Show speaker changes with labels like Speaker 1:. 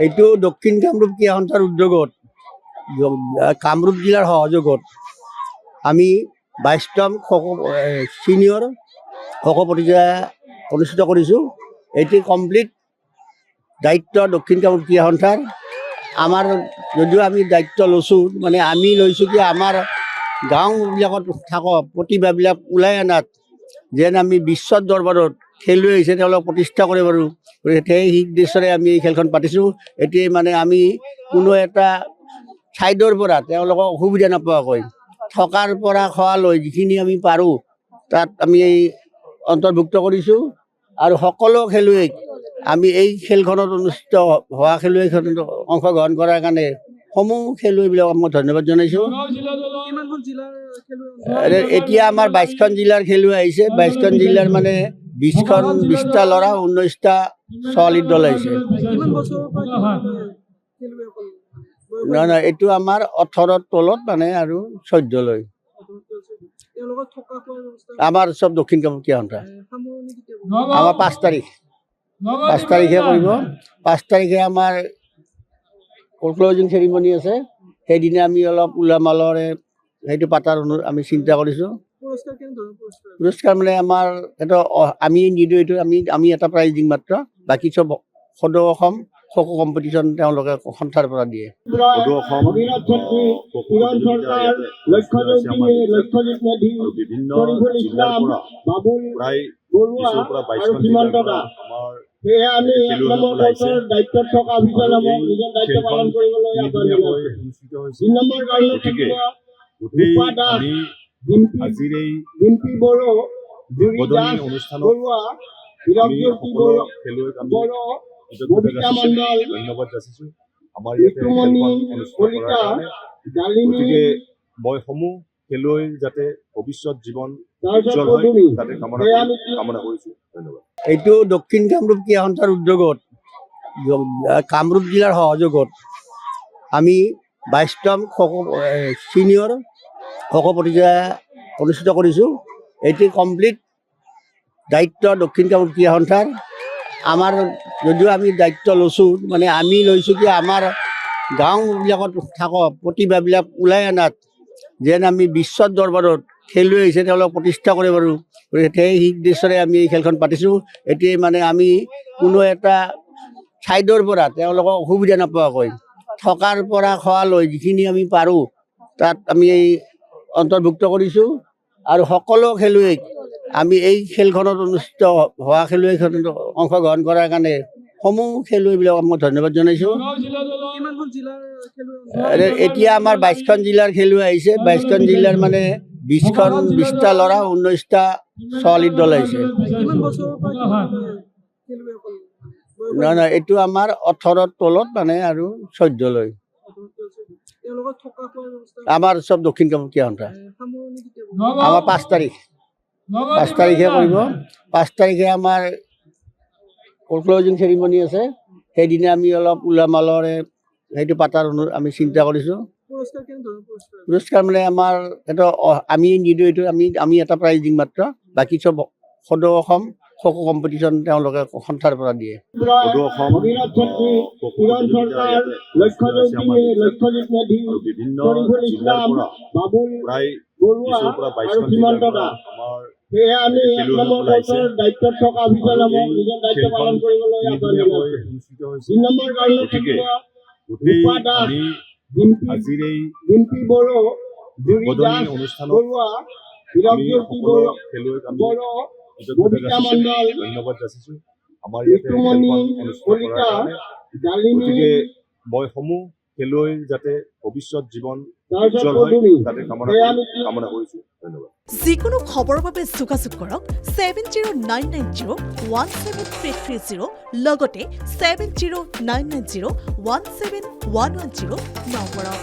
Speaker 1: এইটো দক্ষিণ কামৰূপ ক্ৰীড়া সন্থাৰ উদ্যোগত কামৰূপ জিলাৰ সহযোগত আমি 22তম ছিনিয়ৰ খো প্ৰতিযোগিতা অনুষ্ঠিত কৰিছোঁ। এইটো কমপ্লিট দায়িত্ব দক্ষিণ কামৰূপ ক্ৰীড়া সন্থাৰ। আমাৰ যদিও আমি দায়িত্ব লৈছোঁ, মানে আমি লৈছোঁ কি আমাৰ গাঁওবিলাকত থকা প্ৰতিভাবিলাক ওলাই অনাত যেন আমি বিশ্বৰ দৰবাৰত খেলুৱৈ হৈছে তেওঁলোকক প্ৰতিষ্ঠা কৰিব পাৰোঁ। সেই উদ্দেশ্যৰে আমি এই খেলখন পাতিছোঁ। এতিয়া মানে আমি কোনো এটা ছাইডৰ পৰা তেওঁলোকক অসুবিধা নোপোৱাকৈ থকাৰ পৰা খোৱালৈ যিখিনি আমি পাৰোঁ তাত আমি অন্তৰ্ভুক্ত কৰিছোঁ। আৰু সকলো খেলুৱৈক আমি এই খেলখনত অনুষ্ঠিত হোৱা খেলুৱৈখনত অংশগ্ৰহণ কৰাৰ কাৰণে সমূহ খেলুৱৈবিলাকক মই ধন্যবাদ জনাইছোঁ। এতিয়া আমাৰ 22খন জিলাৰ খেলুৱৈ আহিছে। 22খন জিলাৰ মানে 20টা ল'ৰা 19টা ছোৱালীৰ দল আহিছে। নহয়, এইটো আমাৰ 18ৰ তলত মানে আৰু 14লৈ আমাৰ চব দক্ষিণ কামৰূপ ক্ৰীড়া সন্থা। আমাৰ 5 তাৰিখে কৰিব। 5 তাৰিখে আমাৰ ক্লজিং চেৰিমনি আছে। সেইদিনা আমি অলপ উলামালৰে সেইটো পাতাৰ আমি চিন্তা কৰিছোঁ। পুৰস্কাৰ মানে আমাৰ এইটো আমি নিদিওঁ, এইটো আমি এটা প্ৰাইজ দিম মাত্ৰ। বাকী চব সদৌ অসম খো খো কম্পিটিশ্যন তেওঁলোকে সন্থাৰ পৰা দিয়ে।
Speaker 2: ধন্যবাদ যাচিছোঁ আমাৰ ইয়াতে গতিকে মই সমূহ খেলুৱৈ যাতে ভৱিষ্যত জীৱন উজ্জ্বল হয় তাতে কামনা কৰিছোঁ। ধন্যবাদ।
Speaker 1: এইটো দক্ষিণ কামৰূপ ক্ৰীড়া সন্থাৰ উদ্যোগত কামৰূপ জিলাৰ সহযোগত আমি 22তম ছিনিয়ৰ খো প্ৰতিযোগিতা অনুষ্ঠিত কৰিছোঁ। এইটো কমপ্লিট দায়িত্ব দক্ষিণ কামৰূপ ক্ৰীড়া সন্থাৰ। আমাৰ যদিও আমি দায়িত্ব লৈছোঁ, মানে আমি লৈছোঁ কি আমাৰ গাঁওবিলাকত থকা প্ৰতিভাবিলাক ওলাই অনাত যেন আমি বিশ্বৰ দৰবাৰত খেলুৱৈ হৈছে তেওঁলোকক প্ৰতিষ্ঠা কৰিব পাৰোঁ। সেই উদ্দেশ্যৰে আমি এই খেলখন পাতিছোঁ। এতিয়া মানে আমি কোনো এটা ছাইডৰ পৰা তেওঁলোকক অসুবিধা নোপোৱাকৈ থকাৰ পৰা খোৱালৈ যিখিনি আমি পাৰোঁ তাত আমি অন্তৰ্ভুক্ত কৰিছোঁ। আৰু সকলো খেলুৱৈক আমি এই খেলখনত অনুষ্ঠিত হোৱা খেলুৱৈখনত অংশগ্ৰহণ কৰাৰ কাৰণে সমূহ খেলুৱৈবিলাকক মই ধন্যবাদ জনাইছোঁ। এতিয়া আমাৰ 22খন জিলাৰ খেলুৱৈ আহিছে। 22খন জিলাৰ মানে 20টা ল'ৰা 19টা ছোৱালীৰ দল আহিছে। নহয়, এইটো আমাৰ 18ৰ তলত মানে আৰু 14লৈ আমাৰ চব দক্ষিণ কামৰূপ ক্ৰীড়া সন্থা। আমাৰ 5 তাৰিখে কৰিব। 5 তাৰিখে আমাৰ ক্লজিং চেৰিমনি আছে। সেইদিনা আমি অলপ উলামালৰে সেইটো পাতাৰ আমি চিন্তা কৰিছোঁ। পুৰস্কাৰ মানে আমাৰ এইটো আমি নিদিওঁ, এইটো আমি এটা প্ৰাইজ দিম মাত্ৰ। বাকী চব সদৌ অসম খো খো কম্পিটিশ্যন তেওঁলোকে সন্থাৰ পৰা দিয়ে।
Speaker 2: ধন্যবাদ যাচিছোঁ আমাৰ ইয়াতে গতিকে মই সমূহ খেলুৱৈ যাতে ভৱিষ্যত জীৱন উজ্জ্বল হয় তাতে কামনা কৰিছোঁ। ধন্যবাদ।
Speaker 3: যিকোনো খবৰৰ বাবে যোগাযোগ কৰক 7099017330 লগতে 7099017110 নম্বৰত।